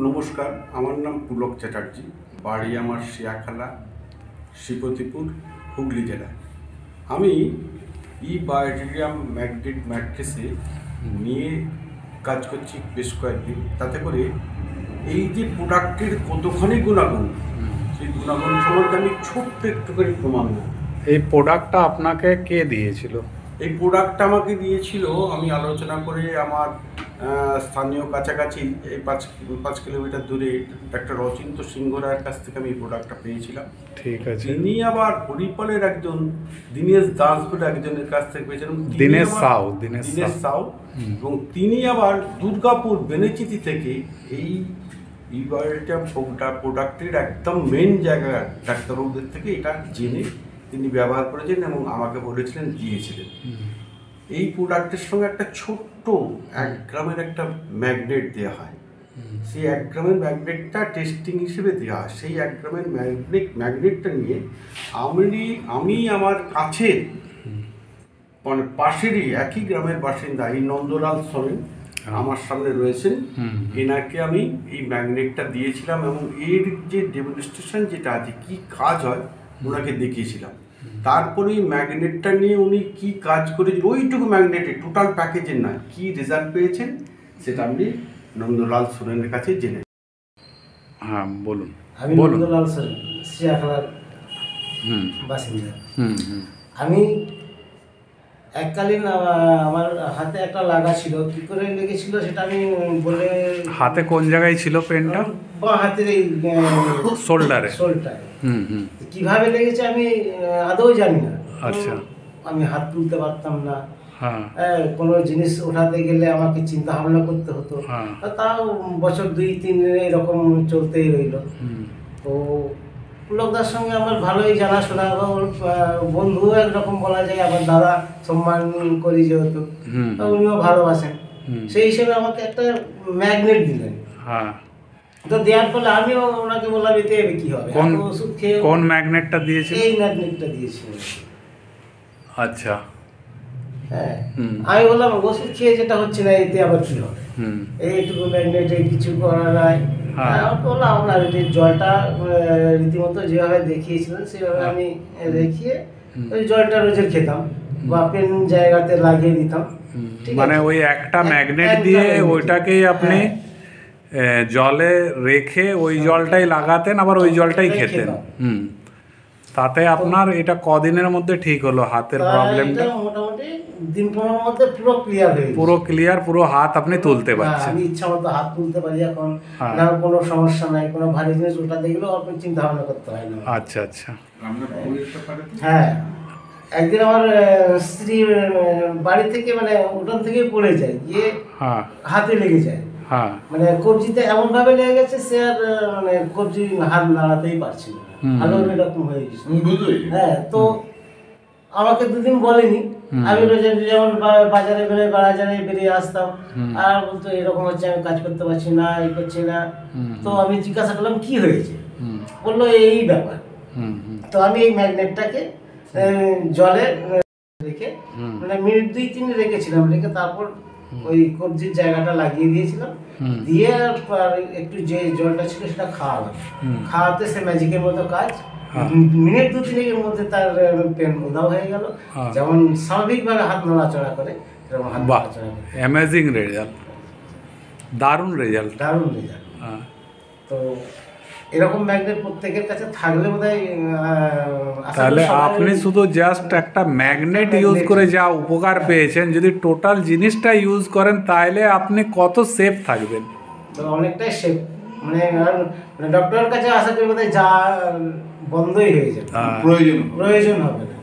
নমস্কার, আমার নাম পুলক চ্যাটার্জি। বাড়ি আমার শিয়াখালা, শ্রীপতিপুর, হুগলি জেলায়। আমি বায়োটিরিয়াম ম্যাগনেট ম্যাট্রেসে নিয়ে কাজ করছি বেশ কয়েকদিন। তাতে করে এই যে প্রোডাক্টের কতখানি গুণাগুণ, সেই গুণাগুণ সম্পর্কে আমি ছোট্ট একটুখানি প্রমাণ দেব। এই প্রোডাক্টটা আপনাকে কে দিয়েছিল? এই প্রোডাক্টটা আমাকে দিয়েছিল, আমি আলোচনা করে আমার স্থানীয় কাছাকাছি এই 5 কিলোমিটার দূরে ডাক্তার অচিন্ত সিংহ রায়ের কাছ থেকে আমি এই প্রোডাক্টটা পেয়েছিলাম। ঠিক আছে। তিনি আবার হরিপালের একজন দীনেশ দাস বলে একজনের কাছ থেকে পেয়েছিলাম। দীনেশ সাউ। এবং তিনি আবার দুর্গাপুর বেনেচিতি থেকে এই প্রোডাক্টের একদম মেন জায়গা ডাক্তারবাবুদের থেকে এটা জেনে তিনি ব্যবহার করেছেন এবং আমাকে বলেছিলেন, দিয়েছিলেন। এই প্রোডাক্টের সঙ্গে একটা ছোট্ট 1 গ্রামের একটা ম্যাগনেট দেওয়া হয়। সেই 1 গ্রামের ম্যাগনেটটা টেস্টিং হিসেবে দেওয়া হয়। সেই 1 গ্রামের ম্যাগনেটটা নিয়ে আমি আমার কাছের মানে পাশেরই একই গ্রামের বাসিন্দা এই নন্দলাল সোরেন আমার সামনে রয়েছেন। এনাকে আমি এই ম্যাগনেটটা দিয়েছিলাম এবং এর যে ডেমনস্ট্রেশন যেটা আছে, কী কাজ হয়, ওনাকে দেখিয়েছিলাম। তারপরে এই ম্যাগনেটটা নিয়ে উনি কি কাজ করেছেন, ওইটুকু ম্যাগনেটে টোটাল প্যাকেজের নয়, কি রেজাল্ট পেয়েছেন সেটা আমি নন্দলাল সোরেনের কাছে জেনে। হ্যাঁ, বলুন। আমি নন্দলাল সোরেন, শিয়াখালার বাসিন্দা। আমি এককালীন আমার হাতে একটা লাগা ছিল। কী করে লেগেছিল সেটা আমি বলে। হাতে কোন জায়গায় ছিল পেনটা? বা হাতের এই শোল্ডারে। কিভাবে লেগেছে আমি আদৌ জানি না। আচ্ছা। আমি হাত তুলতে পারতাম না। হ্যাঁ। কোনো জিনিস ওঠাতে গেলে আমাকে চিন্তা ভাবনা করতে হতো। তাও বছর 2-3 এরকম চলতেই রইল। তো পুলকদার সঙ্গে আমার ভালোই জানাশোনা, ওর বন্ধু একরকম বলা যায়, আবার দাদা সম্মান করি যেহেতু, উনিও ভালোবাসেন। সেই হিসেবে আমাকে একটা ম্যাগনেট দিলেন। হ্যাঁ। তো দেওয়ার ফলে আমিও ওনাকে বললাম, এতে কি হবে, ওষুধ খেয়ে। কোন ম্যাগনেটটা দিয়েছিল? এই ম্যাগনেটটা দিয়েছিল। আচ্ছা। হ্যাঁ, আমি বললাম ওষুধ খেয়ে যেটা হচ্ছে না, এতে আবার কি হবে, এইটুকু ম্যাগনেটে কিছু করা যায়। বললাম আপনার জলটা রীতিমতো যেভাবে দেখিয়েছিলেন সেভাবে আমি দেখিয়ে ওই জলটা রোজের খেতাম বা পেন জায়গাতে লাগিয়ে দিতাম। মানে ওই একটা ম্যাগনেট দিয়ে ওইটাকেই আপনি জলে রেখে ওই জলটাই লাগাতেন, আবার ওই জলটাই খেতেন। তাতে আপনার এটা কদিনের মধ্যে ঠিক হলো হাতের প্রবলেমটা? মোটামুটি দিন 15 মধ্যে পুরো ক্লিয়ার হয়ে গেছে। পুরো ক্লিয়ার, পুরো হাত আপনি তুলতে পারছেন। আমি ইচ্ছা মতো হাত তুলতে পারি এখন। না, কোনো সমস্যা নাই, কোনো ভারী জিনিস ওঠাতে গেলেও আপনি চিন্তা ভাবনা করতে হয় না। আচ্ছা আচ্ছা। হ্যাঁ, একদিন আমার স্ত্রী বাড়ি থেকে মানে উঠান থেকে পড়ে যায়, গিয়ে হাতে লেগে যায়। মানে কবজিতে এমন ভাবে লেগে গেছে, সে আর মানে কবজি হাত নাড়াতেই পারছিল না, ভালো এরকম হয়ে গেছে। হ্যাঁ, তো আমাকে 2 দিন বলেনি। আমি যেমন বাজারে বেরিয়ে আসতাম, আর বলতো এরকম হচ্ছে, আমি কাজ করতে পারছি না, এই করছি না। তো আমি জিজ্ঞাসা করলাম কি হয়েছে, বললো এই ব্যাপার। তো আমি এই ম্যাগনেটটাকে জলে রেখে মানে মিনিট 2-3 রেখেছিলাম, রেখে তারপর ওই কবজির জায়গাটা লাগিয়ে দিয়েছিলাম, দিয়ে একটু যে জলটা ছিল সেটা খাওয়াতে সে ম্যাজিকের মতো কাজ। মিনিট 2-3 মধ্যে তার পেন উধাও হয়ে গেল। যেমন স্বাভাবিকভাবে হাত নড়াচড়া করে সেরকম হাত নড়াচড়া করে। অ্যামেজিং রেজাল্ট, দারুণ রেজাল্ট। তো এরকম ম্যাগনেট প্রত্যেকের কাছে থাকলে বোধহয়। তাহলে আপনি শুধু জাস্ট একটা ম্যাগনেট ইউজ করে যা উপকার পেয়েছেন, যদি টোটাল জিনিসটা ইউজ করেন তাহলে আপনি কত সেফ থাকবেন? অনেকটাই সেফ। মানে ডক্টরের কাছে আসা করি বোধহয় যা বন্ধই হয়ে যাবে, প্রয়োজন হবে না।